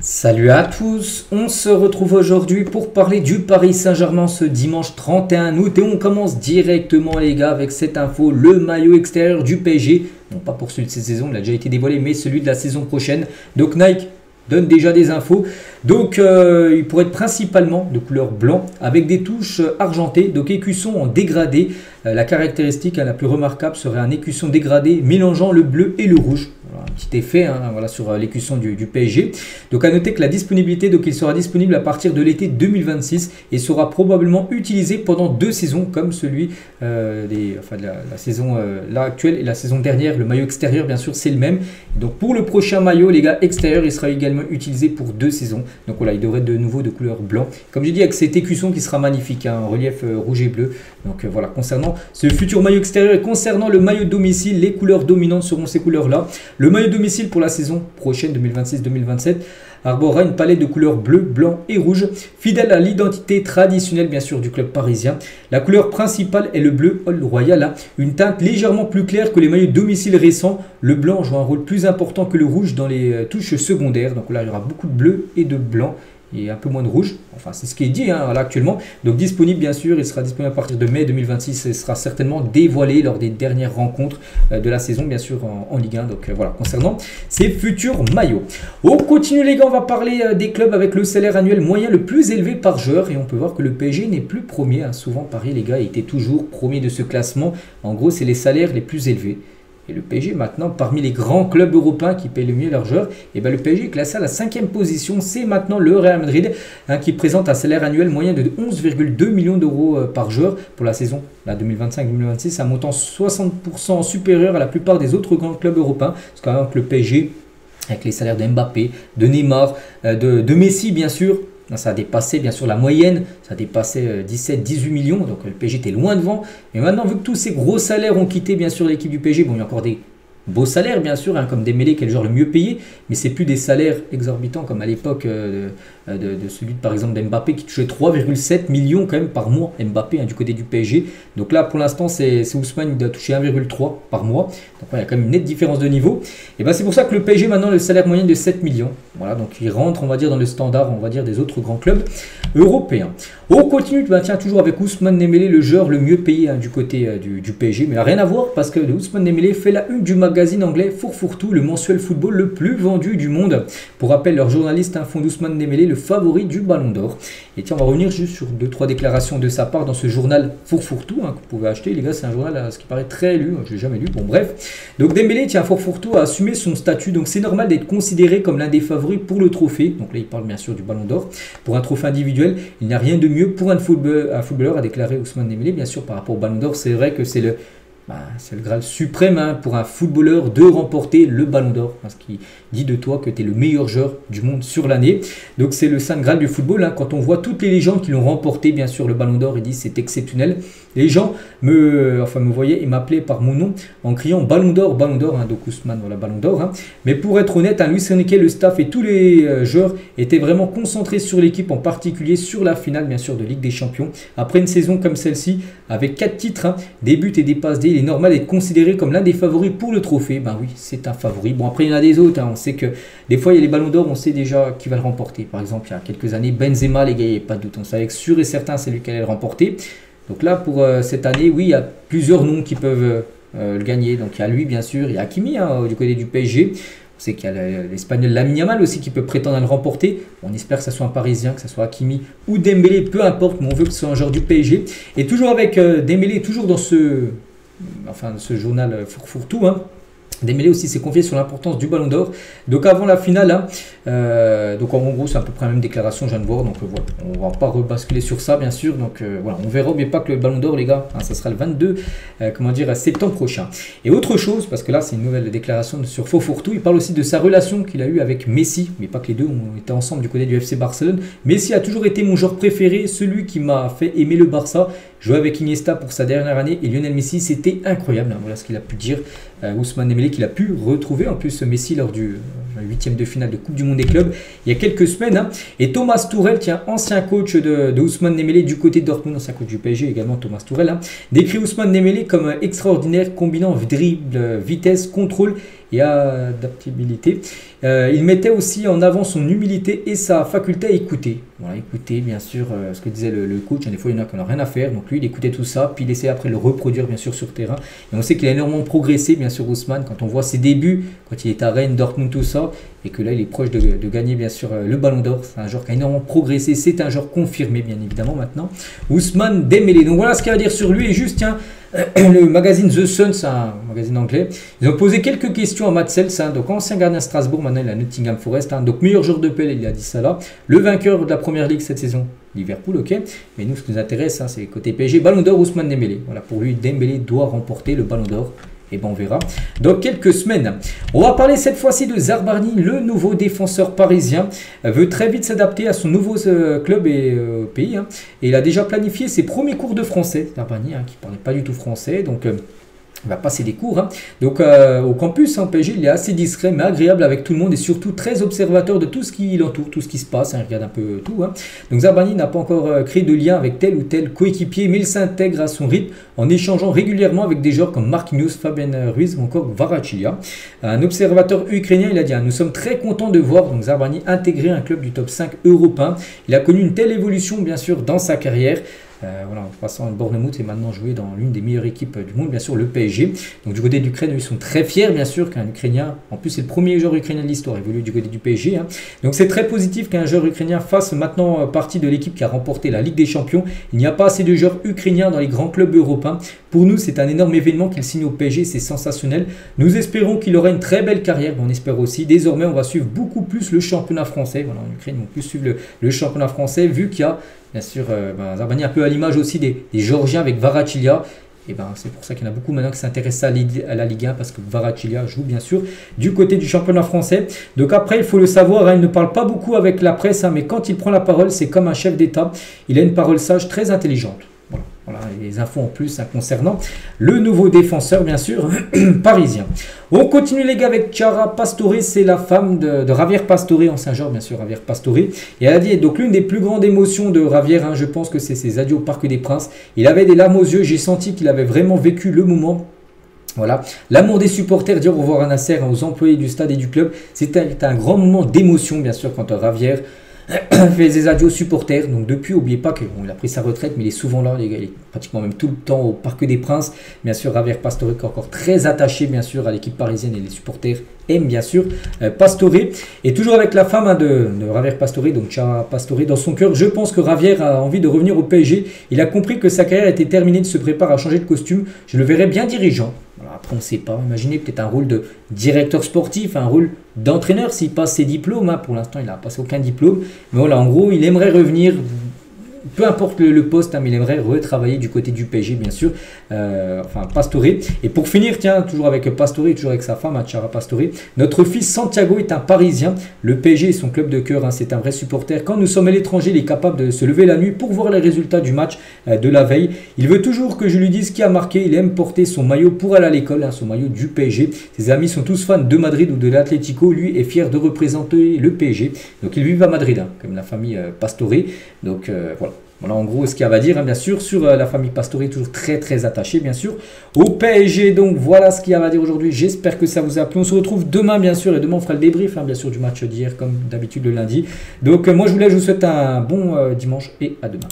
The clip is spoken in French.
Salut à tous, on se retrouve aujourd'hui pour parler du Paris Saint-Germain ce dimanche 31 août et on commence directement les gars avec cette info, le maillot extérieur du PSG, non pas pour celui de cette saison, il a déjà été dévoilé, mais celui de la saison prochaine. Donc Nike donne déjà des infos, donc il pourrait être principalement de couleur blanc avec des touches argentées, donc écusson en dégradé. La caractéristique la plus remarquable serait un écusson dégradé mélangeant le bleu et le rouge. Voilà, un petit effet voilà, sur l'écusson du PSG. Donc à noter que la disponibilité, donc il sera disponible à partir de l'été 2026 et sera probablement utilisé pendant 2 saisons comme celui de la saison là actuelle et la saison dernière. Le maillot extérieur bien sûr c'est le même. Donc pour le prochain maillot les gars extérieur il sera également utilisé pour 2 saisons. Donc voilà, il devrait être de nouveau de couleur blanc. Comme j'ai dit avec cet écusson qui sera magnifique, en relief rouge et bleu. Donc voilà, concernant ce futur maillot extérieur et concernant le maillot domicile, les couleurs dominantes seront ces couleurs là. Le maillot domicile pour la saison prochaine 2026-2027 arborera une palette de couleurs bleu, blanc et rouge, fidèle à l'identité traditionnelle bien sûr du club parisien. La couleur principale est le bleu Old Royal, une teinte légèrement plus claire que les maillots domicile récents. Le blanc joue un rôle plus important que le rouge dans les touches secondaires. Donc là il y aura beaucoup de bleu et de blanc et un peu moins de rouge, enfin c'est ce qui est dit là, actuellement. Donc disponible bien sûr, il sera disponible à partir de mai 2026 et sera certainement dévoilé lors des dernières rencontres de la saison bien sûr en Ligue 1. Donc voilà, concernant ces futurs maillots. On continue les gars, on va parler des clubs avec le salaire annuel moyen le plus élevé par joueur et on peut voir que le PSG n'est plus premier. Souvent Paris les gars était toujours premier de ce classement. En gros c'est les salaires les plus élevés. Et le PSG maintenant, parmi les grands clubs européens qui payent le mieux leurs joueurs, et ben le PSG est classé à la 5e position. C'est maintenant le Real Madrid qui présente un salaire annuel moyen de 11,2 millions d'euros par joueur pour la saison 2025-2026, un montant 60% supérieur à la plupart des autres grands clubs européens. Parce qu'avant que le PSG, avec les salaires de Mbappé, de Neymar, de Messi bien sûr, ça a dépassé bien sûr la moyenne, ça a dépassé 17-18 millions, donc le PSG était loin devant. Mais maintenant, vu que tous ces gros salaires ont quitté bien sûr l'équipe du PSG, bon il y a encore des beaux salaires bien sûr, comme Dembélé qui est le joueur le mieux payé, mais c'est plus des salaires exorbitants comme à l'époque de celui par exemple d'Mbappé qui touchait 3,7 millions quand même par mois, Mbappé du côté du PSG. Donc là pour l'instant c'est Ousmane qui doit toucher 1,3 par mois, donc il y a quand même une nette différence de niveau. Et ben c'est pour ça que le PSG maintenant le salaire moyen de 7 millions, voilà, donc il rentre on va dire dans le standard on va dire des autres grands clubs européens. On continue tiens, toujours avec Ousmane Dembélé, le joueur le mieux payé du côté du PSG, mais rien à voir parce que Ousmane Dembélé fait la une du magazine anglais Fourfourtou, le mensuel football le plus vendu du monde. Pour rappel, leur journaliste font d'Ousmane Dembélé le favori du Ballon d'Or. Et tiens, on va revenir juste sur 2-3 déclarations de sa part dans ce journal Fourfourtou que vous pouvez acheter. Les gars, c'est un journal ce qui paraît très lu, je l'ai jamais lu, bon bref. Donc Dembélé, tiens, Fourfourtou a assumé son statut, donc c'est normal d'être considéré comme l'un des favoris pour le trophée. Donc là, il parle bien sûr du Ballon d'Or. Pour un trophée individuel, il n'y a rien de mieux pour un footballeur, a déclaré Ousmane Dembélé. Bien sûr, par rapport au Ballon d'Or, c'est vrai que c'est le Graal suprême pour un footballeur de remporter le Ballon d'Or. Ce qui dit de toi que tu es le meilleur joueur du monde sur l'année. Donc c'est le Saint Graal du football. Quand on voit toutes les légendes qui l'ont remporté, bien sûr, le Ballon d'Or, ils disent c'est exceptionnel. Les gens me voyaient et m'appelaient par mon nom en criant Ballon d'Or, donc Ousmane, voilà, Ballon d'Or. Mais pour être honnête, Luis Enrique, le staff et tous les joueurs étaient vraiment concentrés sur l'équipe, en particulier sur la finale, bien sûr, de Ligue des Champions. Après une saison comme celle-ci, avec 4 titres, des buts et des passes D, il est normal d'être considéré comme l'un des favoris pour le trophée. Ben oui, c'est un favori. Bon, après, il y en a des autres. On sait que des fois, il y a les Ballons d'Or, on sait déjà qui va le remporter. Par exemple, il y a quelques années, Benzema, les gars, il n'y a pas de doute. On savait que sûr et certain, c'est lui qui allait le remporter. Donc là, pour cette année, oui, il y a plusieurs noms qui peuvent le gagner. Donc il y a lui, bien sûr, il y a Hakimi du côté du PSG. On sait qu'il y a l'Espagnol Lamine Yamal aussi qui peut prétendre à le remporter. On espère que ce soit un Parisien, que ce soit Hakimi ou Dembélé, peu importe, mais on veut que ce soit un joueur du PSG. Et toujours avec Dembélé, toujours dans ce journal Fourfourtou, Dembélé aussi s'est confié sur l'importance du Ballon d'Or. Donc avant la finale, donc en gros c'est à peu près la même déclaration, je viens de voir. Donc voilà, on va pas rebasculer sur ça bien sûr. Donc voilà, on verra. N'oubliez pas que le Ballon d'Or les gars, ça sera le 22 septembre prochain. Et autre chose, parce que là c'est une nouvelle déclaration sur Fourfourtou, il parle aussi de sa relation qu'il a eue avec Messi. Mais pas que les deux ont été ensemble du côté du FC Barcelone. Messi a toujours été mon joueur préféré, celui qui m'a fait aimer le Barça. Jouer avec Iniesta pour sa dernière année et Lionel Messi, c'était incroyable. Voilà ce qu'il a pu dire. Ousmane Dembélé qu'il a pu retrouver en plus Messi lors du 8e de finale de Coupe du Monde des clubs il y a quelques semaines. Et Thomas Tuchel, ancien coach de Ousmane Dembélé du côté de Dortmund, ancien coach du PSG également, Thomas Tuchel, décrit Ousmane Dembélé comme extraordinaire, combinant dribble, vitesse, contrôle et adaptabilité. Il mettait aussi en avant son humilité et sa faculté à écouter. Voilà, écouter bien sûr ce que disait le coach. Des fois, il y en a qui n'ont rien à faire. Donc lui, il écoutait tout ça, puis il essayait après de le reproduire bien sûr sur terrain. Et on sait qu'il a énormément progressé bien sûr Ousmane quand on voit ses débuts, quand il est à Rennes, Dortmund, tout ça, et que là, il est proche de gagner bien sûr le Ballon d'Or. C'est un joueur qui a énormément progressé. C'est un joueur confirmé bien évidemment maintenant. Ousmane Dembélé. Donc voilà ce qu'il y a à dire sur lui. Et juste tiens. Le magazine The Sun, c'est un magazine anglais, ils ont posé quelques questions à Matt Sells, donc ancien gardien de Strasbourg, maintenant il est à Nottingham Forest, donc meilleur joueur de PL, il a dit ça là, le vainqueur de la première ligue cette saison, Liverpool, ok, mais nous ce qui nous intéresse, c'est côté PSG, Ballon d'Or Ousmane Dembélé, voilà, pour lui Dembélé doit remporter le Ballon d'Or. Et ben on verra dans quelques semaines. On va parler cette fois-ci de Zabarnyi, le nouveau défenseur parisien. Veut très vite s'adapter à son nouveau club et pays. Et il a déjà planifié ses premiers cours de français. Zabarnyi qui ne parlait pas du tout français. Donc il va passer des cours. Donc au campus en PSG, il est assez discret mais agréable avec tout le monde et surtout très observateur de tout ce qui l'entoure, tout ce qui se passe. Il regarde un peu tout. Donc Zabarnyi n'a pas encore créé de lien avec tel ou tel coéquipier, mais il s'intègre à son rythme en échangeant régulièrement avec des joueurs comme Marquinhos, Fabien Ruiz ou encore Kvaratskhelia. Un observateur ukrainien, il a dit « Nous sommes très contents de voir donc Zabarnyi intégrer un club du top 5 européen. Il a connu une telle évolution bien sûr dans sa carrière. » Voilà, en passant à Bournemouth et maintenant joué dans l'une des meilleures équipes du monde, bien sûr le PSG. Donc du côté de l'Ukraine, ils sont très fiers bien sûr qu'un Ukrainien, en plus c'est le premier joueur ukrainien de l'histoire, évolue du côté du PSG. Donc c'est très positif qu'un joueur ukrainien fasse maintenant partie de l'équipe qui a remporté la Ligue des Champions. Il n'y a pas assez de joueurs ukrainiens dans les grands clubs européens. Pour nous, c'est un énorme événement qu'il signe au PSG, c'est sensationnel. Nous espérons qu'il aura une très belle carrière, on espère aussi. Désormais, on va suivre beaucoup plus le championnat français. Voilà, en Ukraine, on va plus suivre le championnat français vu qu'il y a bien sûr, Zabarnyi un peu à l'image aussi des Géorgiens avec Kvaratskhelia. Et c'est pour ça qu'il y en a beaucoup maintenant qui s'intéressent à la Ligue 1 parce que Kvaratskhelia joue bien sûr du côté du championnat français. Donc après, il faut le savoir, il ne parle pas beaucoup avec la presse, mais quand il prend la parole, c'est comme un chef d'État. Il a une parole sage, très intelligente. Voilà, les infos en plus concernant le nouveau défenseur, bien sûr, parisien. On continue les gars avec Chiara Pastore, c'est la femme de Javier Pastore, ancien joueur bien sûr, Javier Pastore. Et elle a dit, donc l'une des plus grandes émotions de Javier, je pense que c'est ses adieux au Parc des Princes. Il avait des larmes aux yeux, j'ai senti qu'il avait vraiment vécu le moment. Voilà, l'amour des supporters, dire au revoir à Nasser, aux employés du stade et du club, c'était un grand moment d'émotion, bien sûr, quand Javier fait des adieux aux supporters. Donc depuis, n'oubliez pas qu'il a pris sa retraite, mais il est souvent là, les gars. Il est pratiquement même tout le temps au Parc des Princes. Bien sûr, Javier Pastore est encore très attaché, bien sûr, à l'équipe parisienne et les supporters aiment, bien sûr, Pastore. Et toujours avec la femme de Javier Pastore, donc Chiara Pastore, dans son cœur, je pense que Javier a envie de revenir au PSG. Il a compris que sa carrière était terminée, il se prépare à changer de costume. Je le verrai bien dirigeant. Voilà, après, on ne sait pas. Imaginez peut-être un rôle de directeur sportif, un rôle d'entraîneur s'il passe ses diplômes. Pour l'instant, il n'a passé aucun diplôme. Mais voilà, en gros, il aimerait revenir, peu importe le poste, mais il aimerait retravailler du côté du PSG, bien sûr. Enfin, Pastore. Et pour finir, tiens, toujours avec Pastore, toujours avec sa femme, Chiara Pastore, notre fils Santiago est un Parisien. Le PSG est son club de cœur, c'est un vrai supporter. Quand nous sommes à l'étranger, il est capable de se lever la nuit pour voir les résultats du match de la veille. Il veut toujours que je lui dise qui a marqué. Il aime porter son maillot pour aller à l'école, son maillot du PSG. Ses amis sont tous fans de Madrid ou de l'Atlético. Lui est fier de représenter le PSG. Donc il vit à Madrid, comme la famille Pastore. Donc voilà. Voilà en gros ce qu'il y a à dire, bien sûr, sur la famille Pastore, toujours très très attachée, bien sûr, au PSG. Donc voilà ce qu'il y a à dire aujourd'hui. J'espère que ça vous a plu. On se retrouve demain, bien sûr, et demain on fera le débrief, bien sûr, du match d'hier, comme d'habitude le lundi. Donc moi je vous souhaite un bon dimanche et à demain.